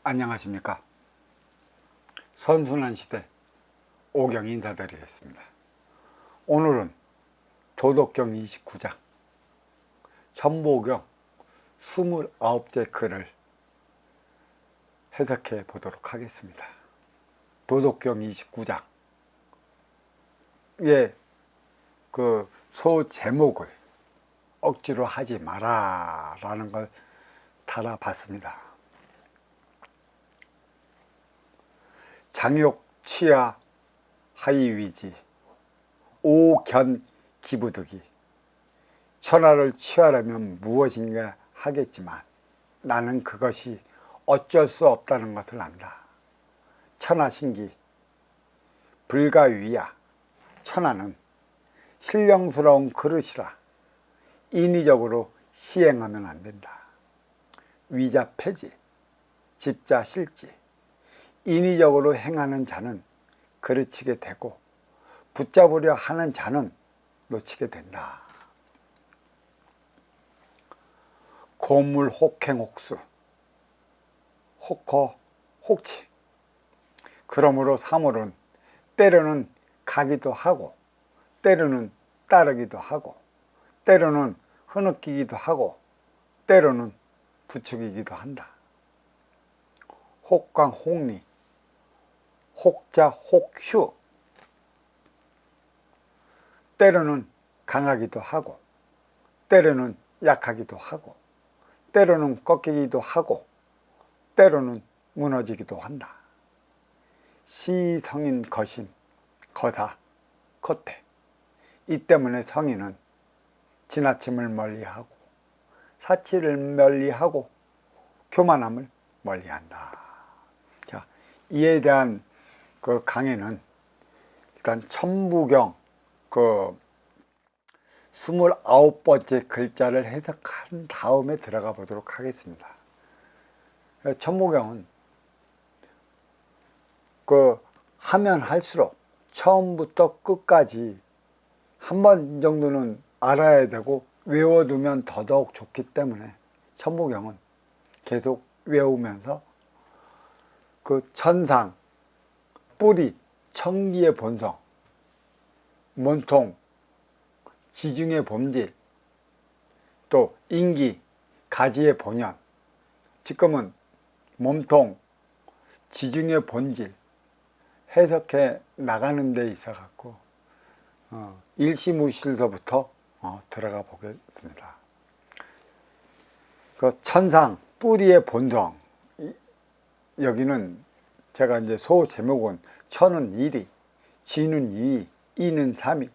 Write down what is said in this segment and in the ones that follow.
안녕하십니까. 선순환 시대 오경 인사드리겠습니다. 오늘은 도덕경 29장 천보경 29제 글을 해석해 보도록 하겠습니다. 도덕경 29장 그 소 제목을 억지로 하지 마라 라는 걸 달아봤습니다. 장욕 취하 하이위지 오견 기부득이 천하를 취하려면 무엇인가 하겠지만 나는 그것이 어쩔 수 없다는 것을 안다. 천하신기 불가위야. 천하는 신령스러운 그릇이라 인위적으로 시행하면 안 된다. 위자 폐지 집자 실지 인위적으로 행하는 자는 그르치게 되고 붙잡으려 하는 자는 놓치게 된다. 고물 혹행 혹수 혹허 혹치 그러므로 사물은 때로는 가기도 하고 때로는 따르기도 하고 때로는 흐느끼기도 하고 때로는 부추기기도 한다. 혹강 혹리 혹자 혹휴 때로는 강하기도 하고 때로는 약하기도 하고 때로는 꺾이기도 하고 때로는 무너지기도 한다. 시성인 거심 거사 겉에 이 때문에 성인은 지나침을 멀리하고 사치를 멀리하고 교만함을 멀리한다. 자, 이에 대한 그 강의는 일단 천부경 그 29번째 글자를 해석한 다음에 들어가 보도록 하겠습니다. 천부경은 그 하면 할수록 처음부터 끝까지 한 번 정도는 알아야 되고 외워두면 더더욱 좋기 때문에 천부경은 계속 외우면서 그 천상, 뿌리, 청기의 본성, 몸통, 지중의 본질, 또 인기, 가지의 본연, 지금은 몸통, 지중의 본질 해석해 나가는 데 있어 갖고 일시무실서부터 들어가 보겠습니다. 그 천상, 뿌리의 본성, 여기는 제가 이제 소 제목은 천은 일이, 지는 이, 이는 삼이.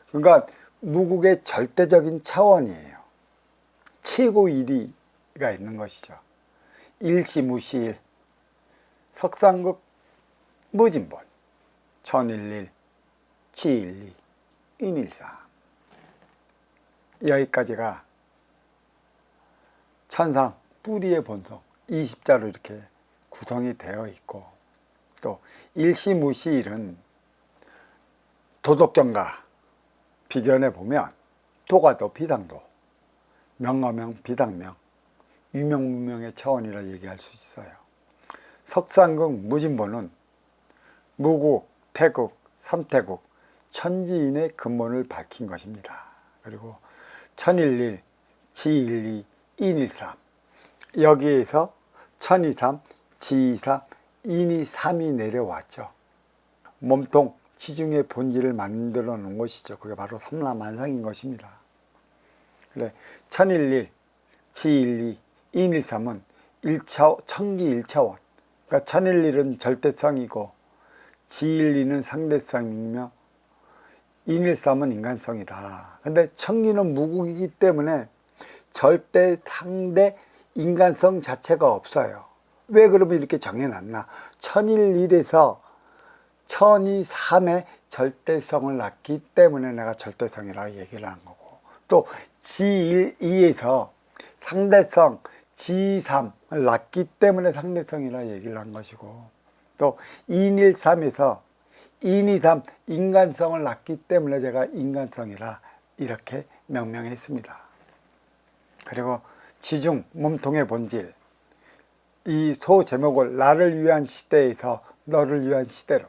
그러니까 무국의 절대적인 차원이에요. 최고 일이가 있는 것이죠. 일시무시일, 석상극 무진본, 천일일, 치일리, 인일삼. 여기까지가 천상, 뿌리의 본성 20자로 이렇게 구성이 되어 있고, 또 일시무시일은 도덕경과 비견해 보면 도가도 비당도, 명어명 비당명, 유명무명의 차원이라 얘기할 수 있어요. 석상극 무진본은 무국, 태국, 삼태국, 천지인의 근본을 밝힌 것입니다. 그리고 천일일, 지일이, 인일삼, 여기에서 천이삼, 지이삼, 인이삼이 내려왔죠. 몸통, 지중의 본질을 만들어 놓은 것이죠. 그게 바로 삼라만상인 것입니다. 그래, 천일일, 지일이, 인일삼은 천기 일차원. 그러니까 천일일은 절대성이고 지일리는 상대성이며 인일삼은 인간성이다. 근데 천기는 무국이기 때문에 절대 상대 인간성 자체가 없어요. 왜 그러면 이렇게 정해놨나? 천일일에서 천이삼의 절대성을 낳기 때문에 내가 절대성이라고 얘기를 한 거고, 또 지일이에서 상대성 지삼을 낳기 때문에 상대성이라 얘기를 한 것이고, 또 인일삼에서 인이삼 인간성을 낳기 때문에 제가 인간성이라 이렇게 명명했습니다. 그리고 지중 몸통의 본질, 이 소 제목을 나를 위한 시대에서 너를 위한 시대로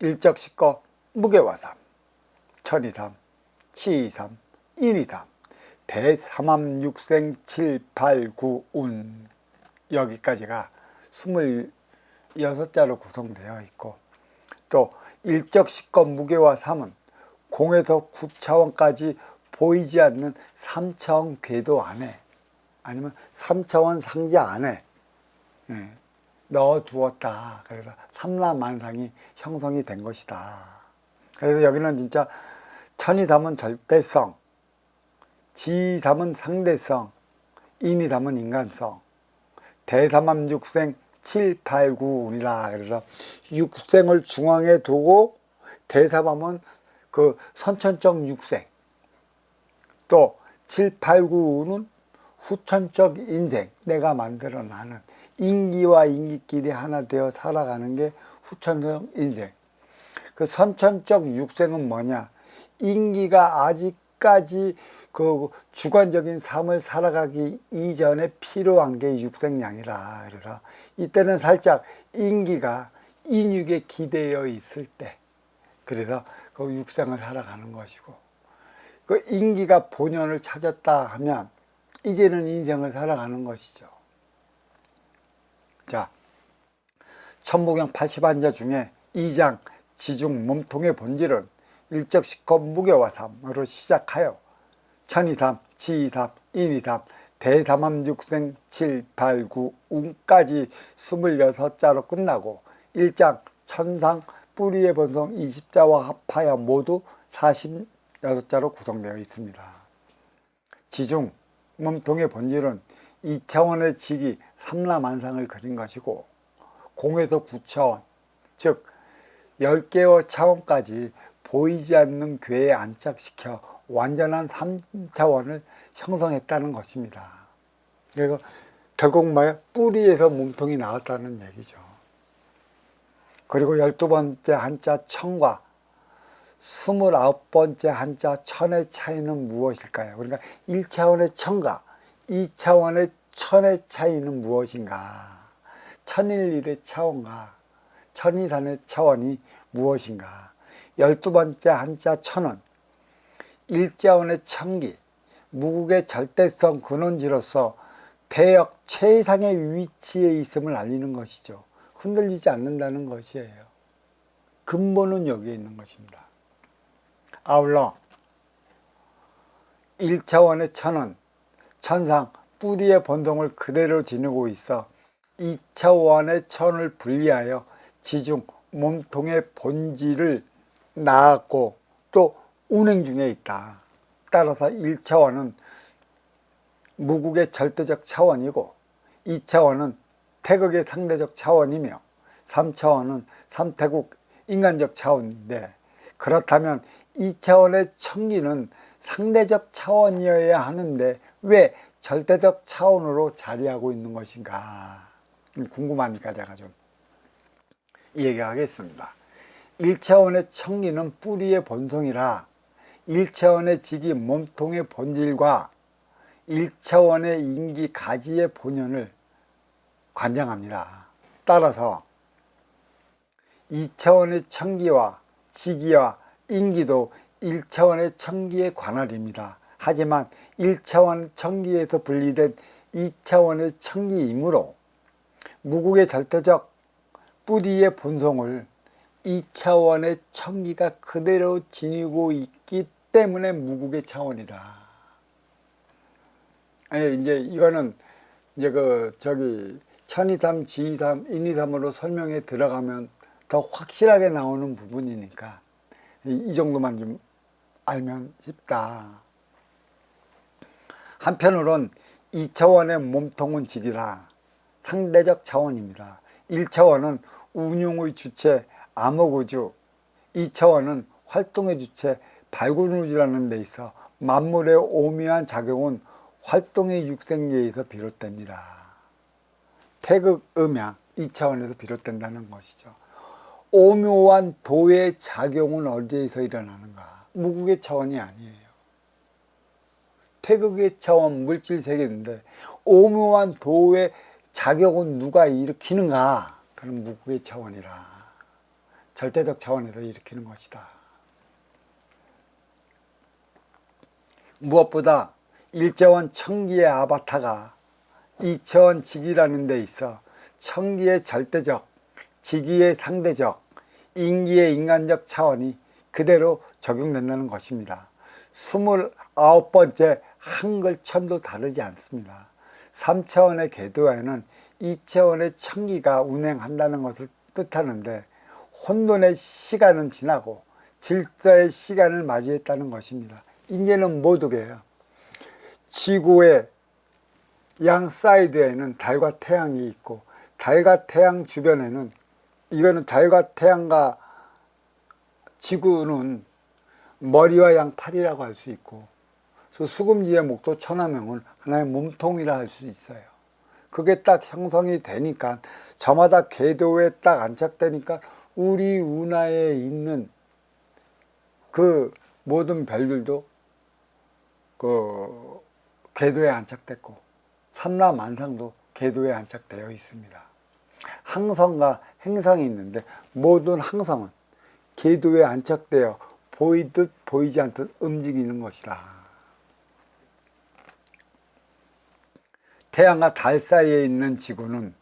일적시거 무게화삼 천이삼 치이삼 인이삼 대삼암육생 789운 여기까지가 26자로 구성되어 있고, 또 일적시거 무게화삼은 공에서 9차원까지 보이지 않는 3차원 궤도 안에 아니면 3차원 상자 안에 넣어두었다. 그래서 삼라만상이 형성이 된 것이다. 그래서 여기는 진짜 천이삼은 절대성, 지삼은 상대성, 인이삼은 인간성, 대삼암육생 789운이라. 그래서 육생을 중앙에 두고 대삼암은 그 선천적 육생, 또 789운은 후천적 인생, 내가 만들어나는 인기와 인기끼리 하나 되어 살아가는 게 후천적 인생. 그 선천적 육생은 뭐냐? 인기가 아직까지 그 주관적인 삶을 살아가기 이전에 필요한 게 육생량이라. 그래서 이때는 살짝 인기가 인육에 기대어 있을 때, 그래서 그 육생을 살아가는 것이고, 그 인기가 본연을 찾았다 하면 이제는 인생을 살아가는 것이죠. 자, 천부경 80한자 중에 2장 지중 몸통의 본질은 일적시거 무게화삼으로 시작하여 천이삼, 지이삼, 인이삼, 대삼암육생 789운까지 26자로 끝나고 1장 천상 뿌리의 본성 20자와 합하여 모두 46자로 구성되어 있습니다. 지중 몸통의 본질은 2차원의 직이 삼라만상을 그린 것이고, 공에서 9차원, 즉 10개의 차원까지 보이지 않는 궤에 안착시켜 완전한 3차원을 형성했다는 것입니다. 그래서 결국 뭐예요? 뿌리에서 몸통이 나왔다는 얘기죠. 그리고 12번째 한자 천과 29번째 한자 천의 차이는 무엇일까요? 그러니까 1차원의 천과 2차원의 천의 차이는 무엇인가? 천일일의 차원과 천이산의 차원이 무엇인가? 12번째 한자 천은 일자원의 천기, 무국의 절대성 근원지로서 대역 최상의 위치에 있음을 알리는 것이죠. 흔들리지 않는다는 것이에요. 근본은 여기에 있는 것입니다. 아울러 1차원의 천은 천상 뿌리의 본성을 그대로 지니고 있어 2차원의 천을 분리하여 지중 몸통의 본질을 낳았고 또 운행 중에 있다. 따라서 1차원은 무국의 절대적 차원이고 2차원은 태극의 상대적 차원이며 3차원은 삼태국 인간적 차원인데, 그렇다면 2차원의 천기는 상대적 차원이어야 하는데 왜 절대적 차원으로 자리하고 있는 것인가 궁금하니까 제가 좀 얘기하겠습니다. 1차원의 천기는 뿌리의 본성이라 1차원의 직이 몸통의 본질과 1차원의 인기 가지의 본연을 관장합니다. 따라서 2차원의 천기와 직이와 인기도 1차원의 천기의 관할입니다. 하지만 1차원 천기에서 분리된 2차원의 천기이므로 무국의 절대적 뿌리의 본성을 2차원의 천기가 그대로 지니고 있기 때문에 무국의 차원이다. 이제 이거는 이제 천이삼, 지이삼, 인이삼으로 설명에 들어가면 더 확실하게 나오는 부분이니까 이 정도만 좀 알면 쉽다. 한편으론 2차원의 몸통은 직이라 상대적 차원입니다. 1차원은 운용의 주체 암흑우주, 2차원은 활동의 주체 발군우주라는 데 있어 만물의 오묘한 작용은 활동의 육생계에서 비롯됩니다. 태극, 음양 2차원에서 비롯된다는 것이죠. 오묘한 도의 작용은 어디에서 일어나는가? 무국의 차원이 아니에요. 태극의 차원 물질 세계인데 오묘한 도의 작용은 누가 일으키는가? 그런 무국의 차원이라 절대적 차원에서 일으키는 것이다. 무엇보다 일차원 청기의 아바타가 이차원 직이라는 데 있어 청기의 절대적, 직위의 상대적, 인기의 인간적 차원이 그대로 적용된다는 것입니다. 29번째 한글천도 다르지 않습니다. 3차원의 궤도에는 2차원의 청기가 운행한다는 것을 뜻하는데 혼돈의 시간은 지나고 질서의 시간을 맞이했다는 것입니다. 이제는 모두게요. 지구의 양 사이드에는 달과 태양이 있고 달과 태양 주변에는 이거는 달과 태양과 지구는 머리와 양팔이라고 할 수 있고 수금지의 목도 천하명은 하나의 몸통이라 할 수 있어요. 그게 딱 형성이 되니까 저마다 궤도에 딱 안착되니까 우리 운하에 있는 그 모든 별들도 그 궤도에 안착됐고 삼라만상도 궤도에 안착되어 있습니다. 항성과 행성이 있는데 모든 항성은 궤도에 안착되어 보이듯 보이지 않듯 움직이는 것이다. 태양과 달 사이에 있는 지구는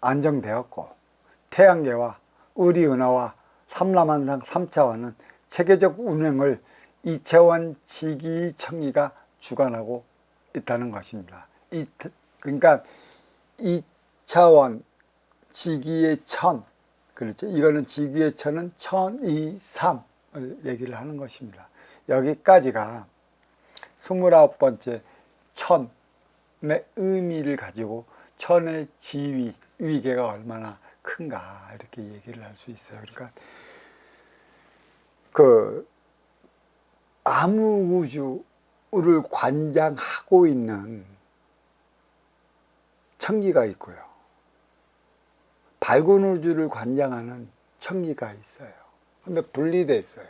안정되었고 태양계와 우리 은하와 삼라만상 3차원은 체계적 운행을 2차원 지기 청기가 주관하고 있다는 것입니다. 그러니까 2차원 지기의 천, 그렇죠. 이거는 지기의 천은 1023을 얘기를 하는 것입니다. 여기까지가 29번째 천의 의미를 가지고 천의 지위, 위계가 얼마나 큰가 이렇게 얘기를 할 수 있어요. 그러니까 그 암흑우주를 관장하고 있는 청기가 있고요. 밝은 우주를 관장하는 청기가 있어요. 근데 분리되어 있어요.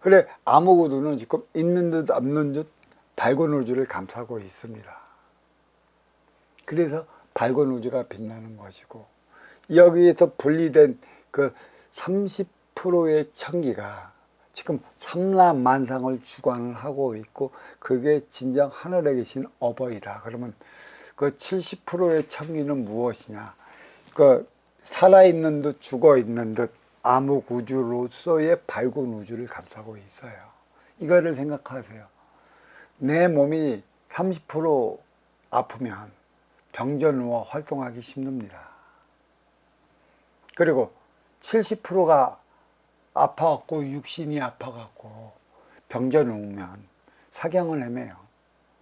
그래 암흑우주는 지금 있는 듯 없는 듯 밝은 우주를 감싸고 있습니다. 그래서 밝은 우주가 빛나는 것이고 여기에서 분리된 그 30%의 청기가 지금 삼라만상을 주관을 하고 있고 그게 진정 하늘에 계신 어버이다. 그러면 그 70%의 청기는 무엇이냐? 그 살아있는 듯 죽어있는 듯 암흑우주로서의 밝은 우주를 감싸고 있어요. 이거를 생각하세요. 내 몸이 30% 아프면 병자 누워 활동하기 힘듭니다. 그리고 70%가 아파갖고 육신이 아파갖고 병자 누우면 사경을 헤매요.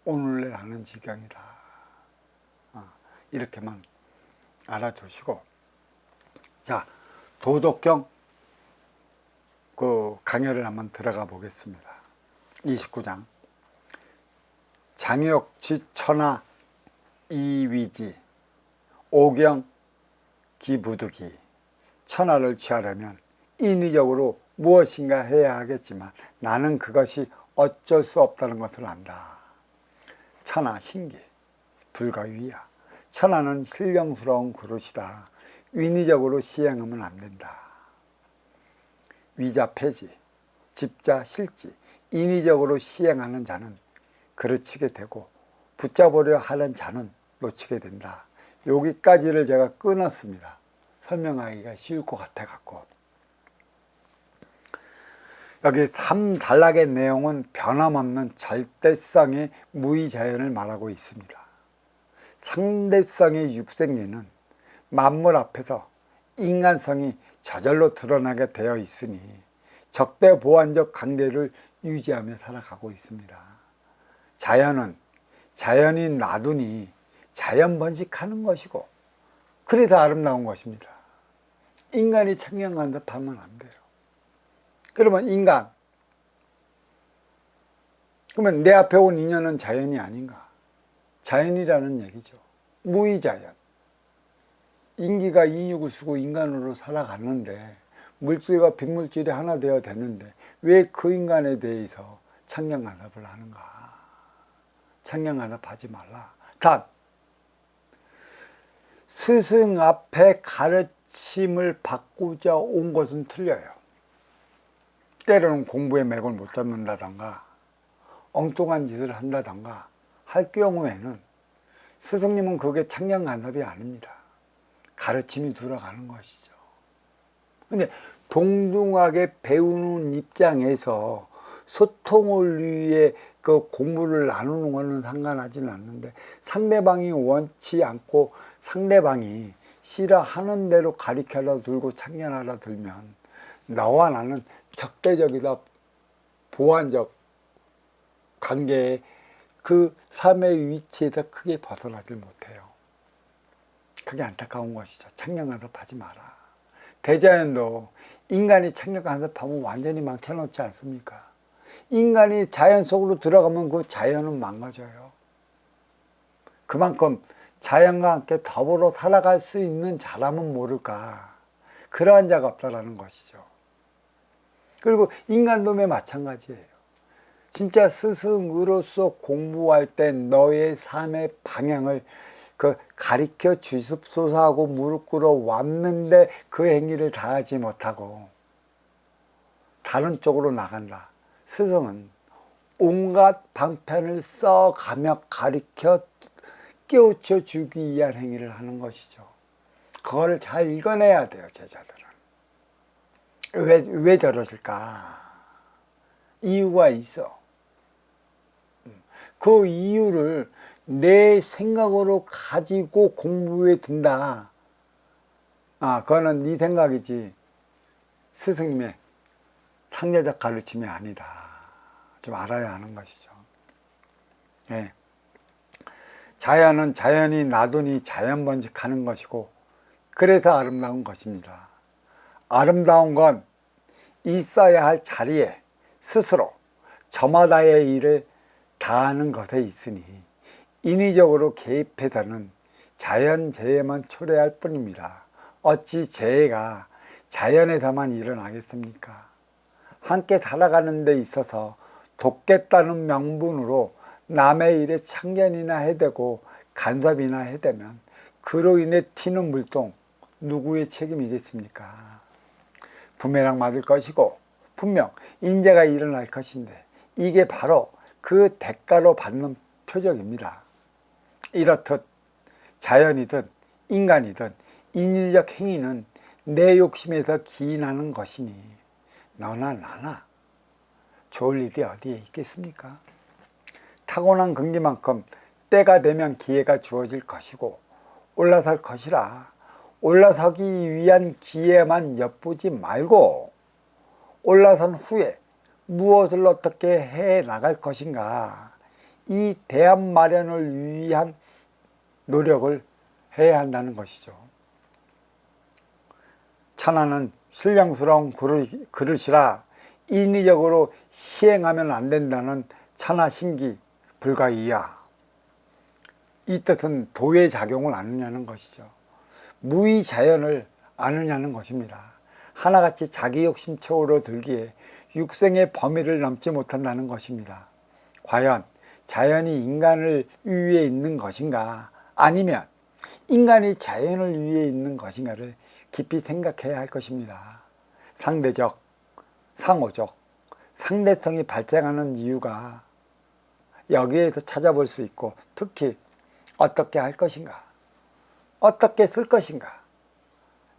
오늘날 하는 지경이다. 이렇게만 알아두시고, 자 도덕경 그 강연을 한번 들어가 보겠습니다. 29장 장혁지 천하 이위지 오경 기부득이 천하를 취하려면 인위적으로 무엇인가 해야 하겠지만 나는 그것이 어쩔 수 없다는 것을 안다. 천하 신기 불가위야. 천하는 신령스러운 그릇이다. 인위적으로 시행하면 안 된다. 위자 폐지, 집자 실지. 인위적으로 시행하는 자는 그르치게 되고 붙잡으려 하는 자는 놓치게 된다. 여기까지를 제가 끊었습니다. 설명하기가 쉬울 것 같아 갖고. 여기 3단락의 내용은 변함없는 절대성의 무의자연을 말하고 있습니다. 상대성의 육생리는 만물 앞에서 인간성이 저절로 드러나게 되어 있으니 적대보완적 관계를 유지하며 살아가고 있습니다. 자연은 자연이 놔두니 자연 번식하는 것이고 그래서 아름다운 것입니다. 인간이 청량한 듯 하면 안 돼요. 그러면 인간, 그러면 내 앞에 온 인연은 자연이 아닌가? 자연이라는 얘기죠. 무의자연. 인기가 인육을 쓰고 인간으로 살아가는데 물질과 빅물질이 하나 되어야 되는데 왜 그 인간에 대해서 청량간섭을 하는가? 청량간섭 하지 말라. 단 스승 앞에 가르침을 받고자 온 것은 틀려요. 때로는 공부에 맥을 못 잡는다던가 엉뚱한 짓을 한다던가 할 경우에는 스승님은 그게 창량간섭이 아닙니다. 가르침이 들어가는 것이죠. 근데 동등하게 배우는 입장에서 소통을 위해 그 공부를 나누는 것은 상관하지는 않는데, 상대방이 원치 않고 상대방이 싫어하는 대로 가리켜라 들고 참견하라 들면 너와 나는 적대적이다, 보완적 관계에 그 삶의 위치에서 크게 벗어나질 못해요. 그게 안타까운 것이죠. 창녕간섭하지 마라. 대자연도 인간이 창녕간섭하면 완전히 망쳐놓지 않습니까? 인간이 자연 속으로 들어가면 그 자연은 망가져요. 그만큼 자연과 함께 더불어 살아갈 수 있는 자라면 모를까, 그러한 자가 없다라는 것이죠. 그리고 인간도매 마찬가지예요. 진짜 스승으로서 공부할 때 너의 삶의 방향을 가리켜 주십소서 하고 무릎 꿇어 왔는데 그 행위를 다하지 못하고 다른 쪽으로 나간다. 스승은 온갖 방편을 써가며 가리켜 깨우쳐 주기 위한 행위를 하는 것이죠. 그걸 잘 읽어내야 돼요, 제자들은. 왜 저러실까? 이유가 있어. 그 이유를 내 생각으로 가지고 공부에 든다. 그거는 네 생각이지 스승님의 상대적 가르침이 아니다. 좀 알아야 하는 것이죠. 네. 자연은 자연이 놔두니 자연번식하는 것이고, 그래서 아름다운 것입니다. 아름다운 건 있어야 할 자리에 스스로 저마다의 일을 다하는 것에 있으니 인위적으로 개입해서는 자연재해만 초래할 뿐입니다. 어찌 재해가 자연에서만 일어나겠습니까? 함께 살아가는 데 있어서 돕겠다는 명분으로 남의 일에 참견이나 해대고 간섭이나 해대면 그로 인해 튀는 물동 누구의 책임이겠습니까? 부메랑 맞을 것이고 분명 인재가 일어날 것인데, 이게 바로 그 대가로 받는 표적입니다. 이렇듯 자연이든 인간이든 인위적 행위는 내 욕심에서 기인하는 것이니 너나 나나 좋을 일이 어디에 있겠습니까? 타고난 근기만큼 때가 되면 기회가 주어질 것이고 올라설 것이라 올라서기 위한 기회만 엿보지 말고 올라선 후에 무엇을 어떻게 해 나갈 것인가, 이 대안 마련을 위한 노력을 해야 한다는 것이죠. 천하는 신령스러운 그릇이라 인위적으로 시행하면 안 된다는 천하심기 불가이야. 이 뜻은 도의 작용을 아느냐는 것이죠. 무의자연을 아느냐는 것입니다. 하나같이 자기 욕심 채우러 들기에 육생의 범위를 넘지 못한다는 것입니다. 과연 자연이 인간을 위해 있는 것인가, 아니면 인간이 자연을 위해 있는 것인가를 깊이 생각해야 할 것입니다. 상대적, 상호적, 상대성이 발생하는 이유가 여기에서 찾아볼 수 있고, 특히 어떻게 할 것인가, 어떻게 쓸 것인가,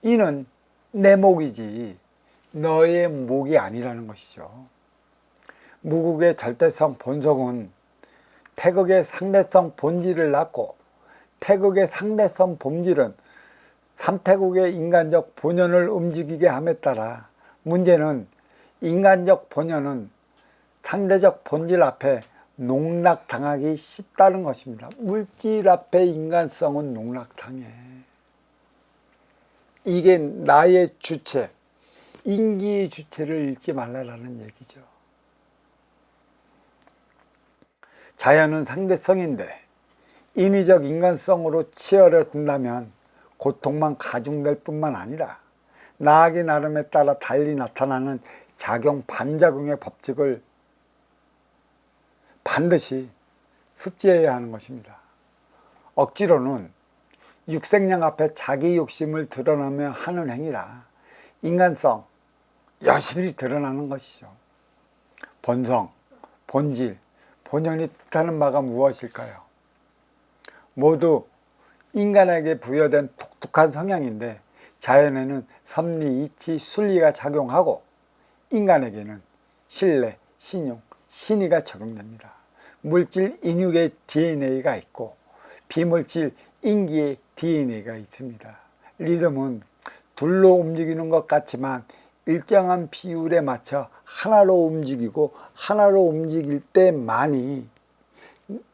이는 내 목이지 너의 목이 아니라는 것이죠. 무국의 절대성 본성은 태극의 상대성 본질을 낳고, 태극의 상대성 본질은 삼태국의 인간적 본연을 움직이게 함에 따라 문제는 인간적 본연은 상대적 본질 앞에 농락당하기 쉽다는 것입니다. 물질 앞에 인간성은 농락당해. 이게 나의 주체, 인기의 주체를 잃지 말라라는 얘기죠. 자연은 상대성인데 인위적 인간성으로 치열해 둔다면 고통만 가중될 뿐만 아니라 나아기 나름에 따라 달리 나타나는 작용 반작용의 법칙을 반드시 습지해야 하는 것입니다. 억지로는 육생량 앞에 자기 욕심을 드러내며 하는 행위라 인간성, 여실히 드러나는 것이죠. 본성, 본질, 본연이 뜻하는 바가 무엇일까요? 모두 인간에게 부여된 독특한 성향인데 자연에는 섭리, 이치, 순리가 작용하고 인간에게는 신뢰, 신용, 신의가 적용됩니다. 물질 인육의 DNA가 있고 비물질 인기의 DNA가 있습니다. 리듬은 둘로 움직이는 것 같지만 일정한 비율에 맞춰 하나로 움직이고 하나로 움직일 때만이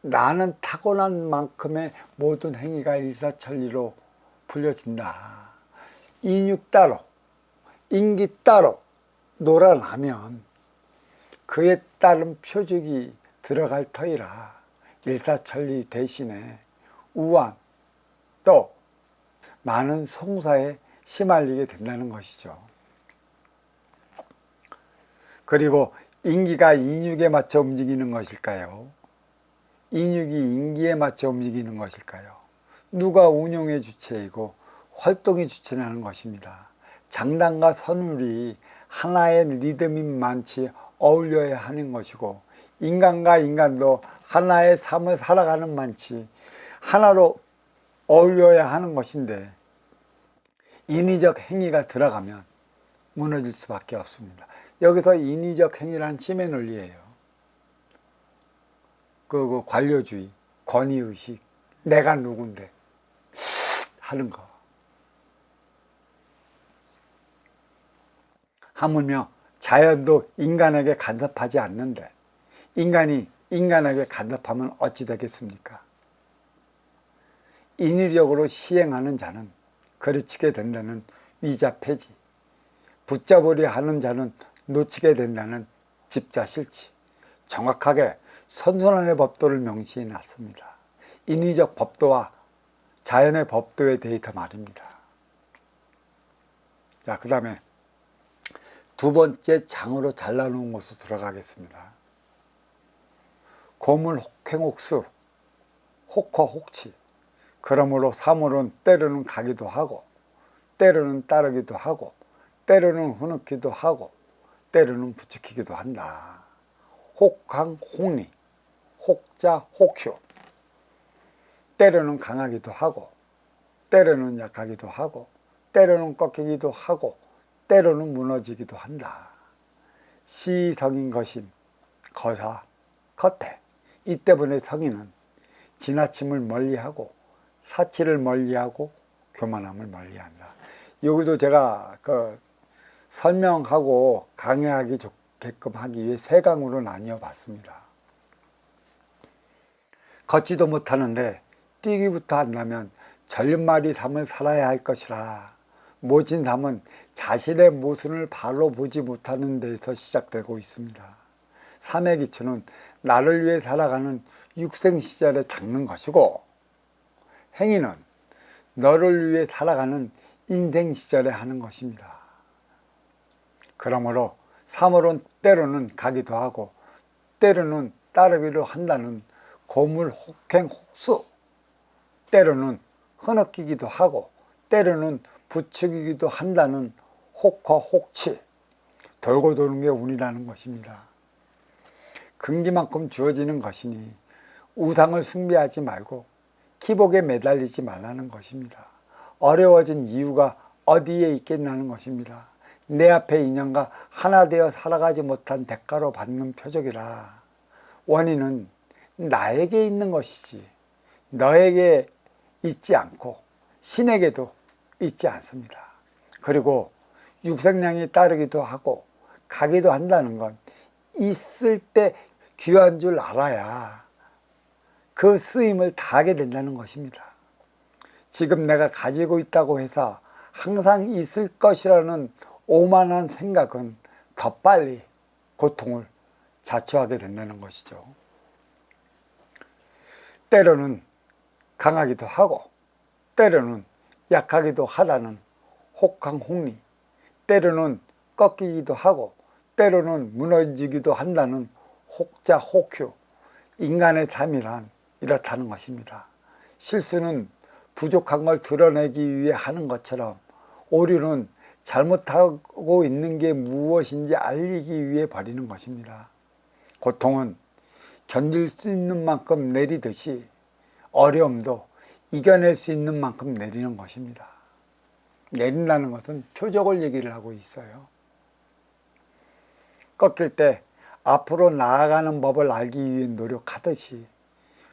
나는 타고난 만큼의 모든 행위가 일사천리로 풀려진다. 인육 따로 인기 따로 놀아나면 그에 따른 표적이 들어갈 터이라 일사천리 대신에 우환 또 많은 송사에 시말리게 된다는 것이죠. 그리고 인기가 인육에 맞춰 움직이는 것일까요? 인육이 인기에 맞춰 움직이는 것일까요? 누가 운용의 주체이고 활동의 주체라는 것입니다. 장단과 선율이 하나의 리듬인 만치 어울려야 하는 것이고 인간과 인간도 하나의 삶을 살아가는 만치 하나로 어울려야 하는 것인데 인위적 행위가 들어가면 무너질 수밖에 없습니다. 여기서 인위적 행위란 심의 논리예요. 그 관료주의, 권위의식, 내가 누군데 하는 거. 하물며 자연도 인간에게 간섭하지 않는데 인간이 인간에게 간섭하면 어찌 되겠습니까? 인위적으로 시행하는 자는 그르치게 된다는 위자 폐지, 붙잡으려 하는 자는 놓치게 된다는 집자 실치, 정확하게 선순환의 법도를 명시해 놨습니다. 인위적 법도와 자연의 법도에 대해서 말입니다. 자, 그 다음에 두 번째 장으로 잘라놓은 것으로 들어가겠습니다. 고물 혹행혹수, 혹허 혹치. 그러므로 사물은 때로는 가기도 하고 때로는 따르기도 하고 때로는 흐느끼기도 하고 때로는 부추기기도 한다. 혹항 혹리, 혹자 혹효. 때로는 강하기도 하고 때로는 약하기도 하고 때로는 꺾이기도 하고 때로는 무너지기도 한다. 시성인 것임, 거사, 겉에. 이 때문에 성인은 지나침을 멀리하고 사치를 멀리하고 교만함을 멀리한다. 여기도 제가 설명하고 강의하기 좋게끔 하기 위해 세 강으로 나뉘어 봤습니다. 걷지도 못하는데 뛰기부터 한다면 절름말이 삶을 살아야 할 것이라 모진 삶은 자신의 모순을 바로 보지 못하는 데에서 시작되고 있습니다. 삶의 기초는 나를 위해 살아가는 육생 시절에 닦는 것이고 행위는 너를 위해 살아가는 인생 시절에 하는 것입니다. 그러므로 사물은 때로는 가기도 하고 때로는 따르기도 한다는 고물 혹행 혹수, 때로는 흐느끼기도 하고 때로는 부추기기도 한다는 혹허 혹치, 돌고 도는 게 운이라는 것입니다. 금기만큼 주어지는 것이니 우상을 숭배하지 말고 기복에 매달리지 말라는 것입니다. 어려워진 이유가 어디에 있겠냐는 것입니다. 내 앞의 인연과 하나 되어 살아가지 못한 대가로 받는 표적이라 원인은 나에게 있는 것이지 너에게 있지 않고 신에게도 있지 않습니다. 그리고 육생량이 따르기도 하고 가기도 한다는 건 있을 때 귀한 줄 알아야 그 쓰임을 다하게 된다는 것입니다. 지금 내가 가지고 있다고 해서 항상 있을 것이라는 오만한 생각은 더 빨리 고통을 자초하게 된다는 것이죠. 때로는 강하기도 하고 때로는 약하기도 하다는 혹항혹리, 때로는 꺾이기도 하고 때로는 무너지기도 한다는 혹자 혹효. 인간의 삶이란 이렇다는 것입니다. 실수는 부족한 걸 드러내기 위해 하는 것처럼 오류는 잘못하고 있는 게 무엇인지 알리기 위해 버리는 것입니다. 고통은 견딜 수 있는 만큼 내리듯이 어려움도 이겨낼 수 있는 만큼 내리는 것입니다. 내린다는 것은 표적을 얘기를 하고 있어요. 꺾일 때 앞으로 나아가는 법을 알기 위해 노력하듯이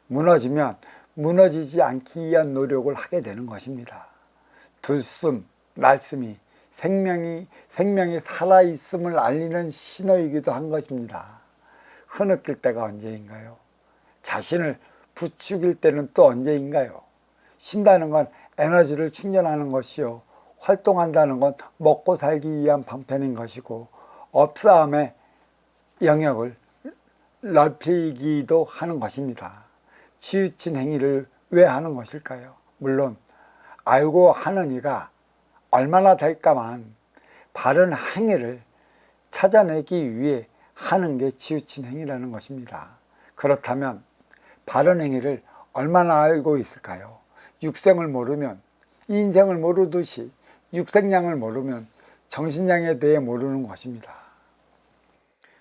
무너지면 무너지지 않기 위한 노력을 하게 되는 것입니다. 들숨, 날숨이 생명이 살아있음을 알리는 신호이기도 한 것입니다. 흐느낄 때가 언제인가요? 자신을 부추길 때는 또 언제인가요? 쉰다는 건 에너지를 충전하는 것이요, 활동한다는 건 먹고 살기 위한 방편인 것이고 업싸움의 영역을 넓히기도 하는 것입니다. 치우친 행위를 왜 하는 것일까요? 물론 알고 하는 이가 얼마나 될까만 바른 행위를 찾아내기 위해 하는 게 치우친 행위라는 것입니다. 그렇다면 바른 행위를 얼마나 알고 있을까요? 육생을 모르면, 인생을 모르듯이 육생량을 모르면 정신량에 대해 모르는 것입니다.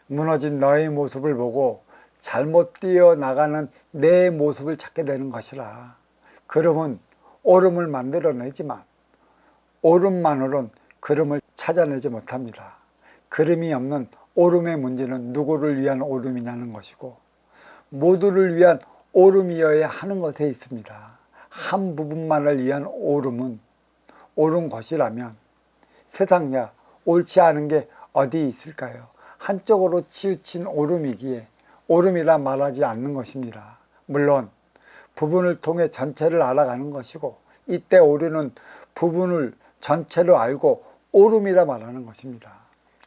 무너진 너의 모습을 보고 잘못 뛰어나가는 내 모습을 찾게 되는 것이라. 걸음은 오름을 만들어내지만 오름만으론 걸음을 찾아내지 못합니다. 걸음이 없는 오름의 문제는 누구를 위한 오름이냐는 것이고 모두를 위한 오름이어야 하는 것에 있습니다. 한 부분만을 위한 오름은 옳은 것이라면 세상야 옳지 않은 게 어디 있을까요? 한쪽으로 치우친 오름이기에 오름이라 말하지 않는 것입니다. 물론 부분을 통해 전체를 알아가는 것이고 이때 오류는 부분을 전체로 알고 오름이라 말하는 것입니다.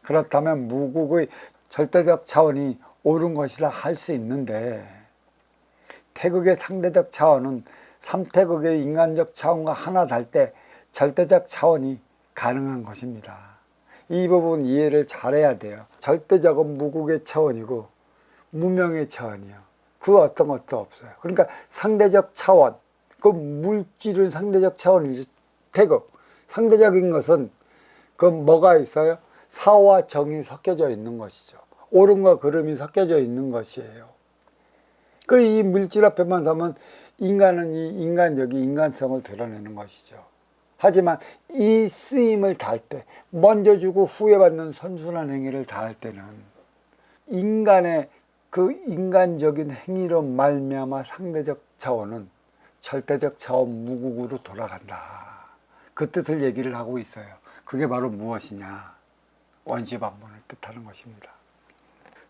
그렇다면 무국의 절대적 차원이 옳은 것이라 할 수 있는데 태극의 상대적 차원은 삼태극의 인간적 차원과 하나 달 때 절대적 차원이 가능한 것입니다. 이 부분 이해를 잘해야 돼요. 절대적은 무국의 차원이고 무명의 차원이요. 그 어떤 것도 없어요. 그러니까 상대적 차원, 그 물질은 상대적 차원이지. 태극, 상대적인 것은 그 뭐가 있어요? 사와 정이 섞여져 있는 것이죠. 옳음과 그름이 섞여져 있는 것이에요. 그 이 물질 앞에만 서면 인간은 이 인간적인 인간성을 드러내는 것이죠. 하지만 이 쓰임을 다할 때 먼저 주고 후회 받는 선순환 행위를 다할 때는 인간의 그 인간적인 행위로 말미암아 상대적 차원은 절대적 차원 무국으로 돌아간다. 그 뜻을 얘기를 하고 있어요. 그게 바로 무엇이냐? 원시반본을 뜻하는 것입니다.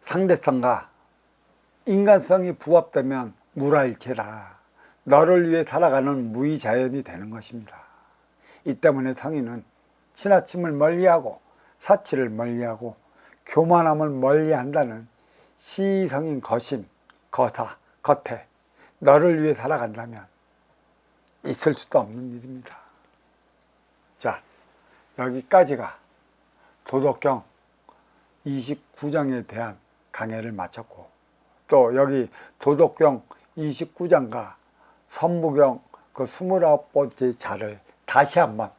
상대성과 인간성이 부합되면 무라일체라 너를 위해 살아가는 무의자연이 되는 것입니다. 이 때문에 성인은 지나침을 멀리하고 사치를 멀리하고 교만함을 멀리한다는 시성인 거심, 거사, 겉에 너를 위해 살아간다면 있을 수도 없는 일입니다. 자, 여기까지가 도덕경 29장에 대한 강해를 마쳤고 또 여기 도덕경 29장과 선무경 그 29번째 자를 다시 한번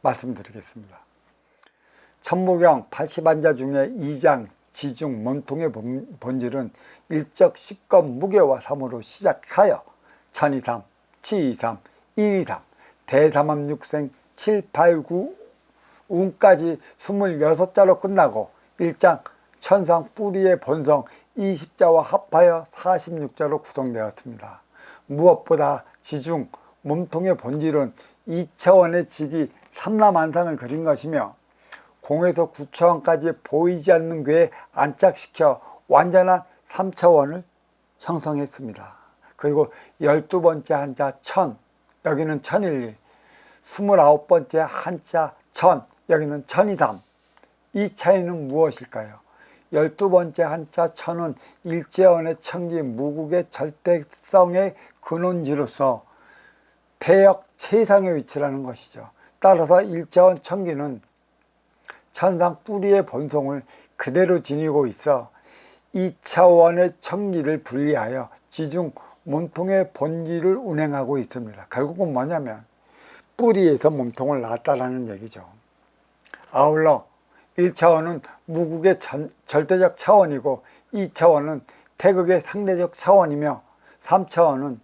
말씀드리겠습니다. 천무경 80안자 중에 2장 지중 몸통의 본질은 일적 식겁 무게와 삼으로 시작하여 천이삼, 치이삼, 일이삼, 대삼합육생 7, 8, 9 운까지 26자로 끝나고 1장 천상 뿌리의 본성 20자와 합하여 46자로 구성되었습니다. 무엇보다 지중 몸통의 본질은 2차원의 직이 삼라만상을 그린 것이며 공에서 9차원까지 보이지 않는 괴에 안착시켜 완전한 3차원을 형성했습니다. 그리고 12번째 한자 천, 여기는 천일일, 29번째 한자 천, 여기는 천이삼. 이 차이는 무엇일까요? 12번째 한자 천은 일제원의 천기 무국의 절대성의 근원지로서 대역 최상의 위치라는 것이죠. 따라서 일제원 천기는 천상 뿌리의 본성을 그대로 지니고 있어 2차원의 천기를 분리하여 지중 몸통의 본질을 운행하고 있습니다. 결국은 뭐냐면 뿌리에서 몸통을 낳았다라는 얘기죠. 아울러 1차원은 무극의 절대적 차원이고 2차원은 태극의 상대적 차원이며 3차원은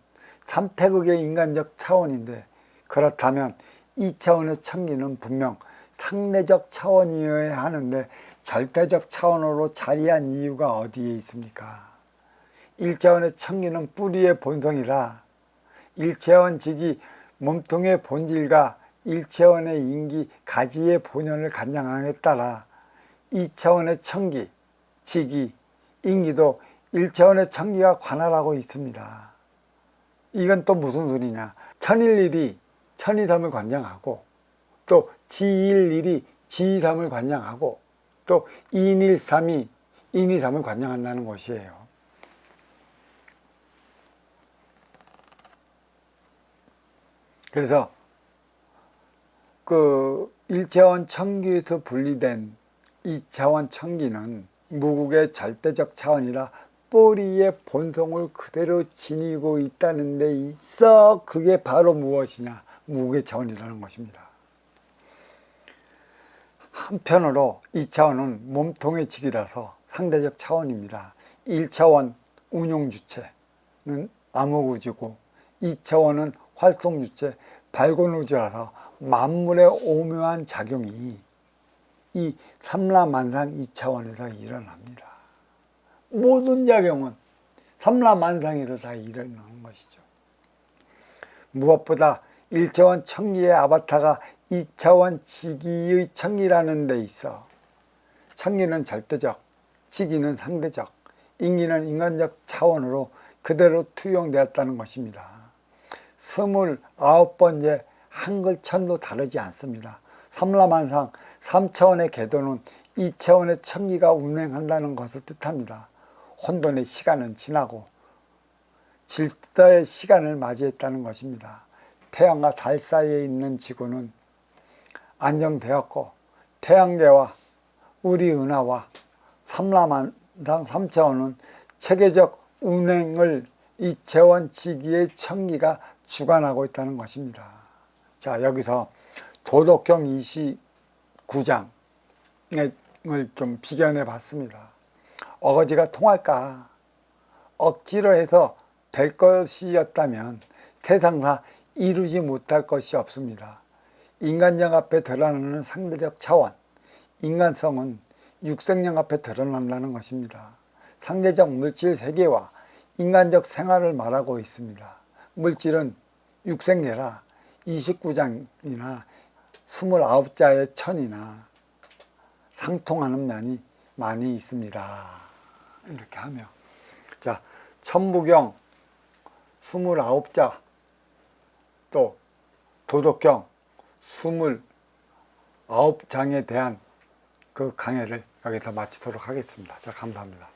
삼태극의 인간적 차원인데, 그렇다면 2차원의 천기는 분명 상대적 차원이어야 하는데 절대적 차원으로 자리한 이유가 어디에 있습니까? 1차원의 천기는 뿌리의 본성이라 1차원 직이 몸통의 본질과 1차원의 인기 가지의 본연을 관장함에 따라 2차원의 천기, 직이, 인기도 1차원의 천기가 관할하고 있습니다. 이건 또 무슨 소리냐? 천일일이 천이삼을 관장하고, 또 지일일이 지이삼을 관장하고, 또 인일삼이 인이삼을 관장한다는 것이에요. 그래서 그 1차원 천기에서 분리된 2차원 천기는 무국의 절대적 차원이라 뿌리의 본성을 그대로 지니고 있다는 데 있어 그게 바로 무엇이냐? 무국의 차원이라는 것입니다. 한편으로 2차원은 몸통의 직이라서 상대적 차원입니다. 1차원 운용주체는 암흑우주고 2차원은 활동주체 발곤우주라서 만물의 오묘한 작용이 이 삼라만상 2차원에서 일어납니다. 모든 작용은 삼라만상에서 다 일어나는 것이죠. 무엇보다 1차원 천기의 아바타가 2차원 지기의 천기라는 데 있어 천기는 절대적, 지기는 상대적, 인기는 인간적 차원으로 그대로 투영되었다는 것입니다. 29번째 한글천도 다르지 않습니다. 삼라만상 3차원의 궤도는 2차원의 천기가 운행한다는 것을 뜻합니다. 혼돈의 시간은 지나고 질서의 시간을 맞이했다는 것입니다. 태양과 달 사이에 있는 지구는 안정되었고 태양계와 우리 은하와 삼라만상 3차원은 체계적 운행을 2차원 지기의 천기가 주관하고 있다는 것입니다. 자, 여기서 도덕경 29장을 좀 비견해 봤습니다. 어거지가 통할까? 억지로 해서 될 것이었다면 세상사 이루지 못할 것이 없습니다. 인간적 앞에 드러나는 상대적 차원, 인간성은 육생령 앞에 드러난다는 것입니다. 상대적 물질 세계와 인간적 생활을 말하고 있습니다. 물질은 육생계라 29장이나 29자의 천이나 상통하는 면이 많이 있습니다. 이렇게 하며, 자, 천부경 29자 또 도덕경 29장에 대한 그 강의를 여기서 마치도록 하겠습니다. 자, 감사합니다.